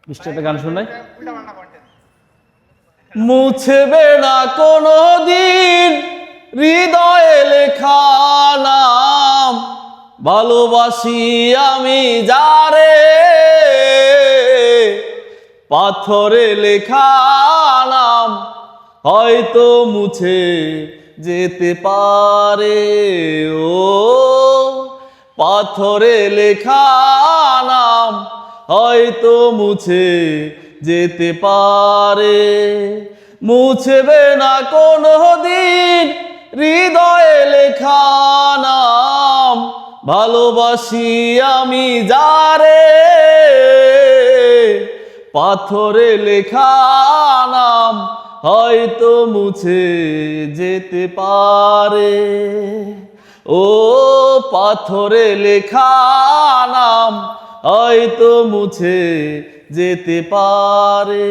মিষ্টি একটা গান শোনাই। মুছবে না কোনো দিন হৃদয়ে লেখা নাম, ভালোবাসি আমি যারে, পাথরে লেখা নাম হয়তো মুছে যেতে পারে। ও পাথরে লেখা নাম হয়তো মুছে যেতে পারে। মুছবে না কোনো দিন হৃদয়ে লেখা নাম, ভালোবাসি আমি যারে, পাথরে লেখা নাম হয়তো মুছে যেতে পারে। ও পাথরে লেখা নাম হয়তো মুছে যেতে পারে।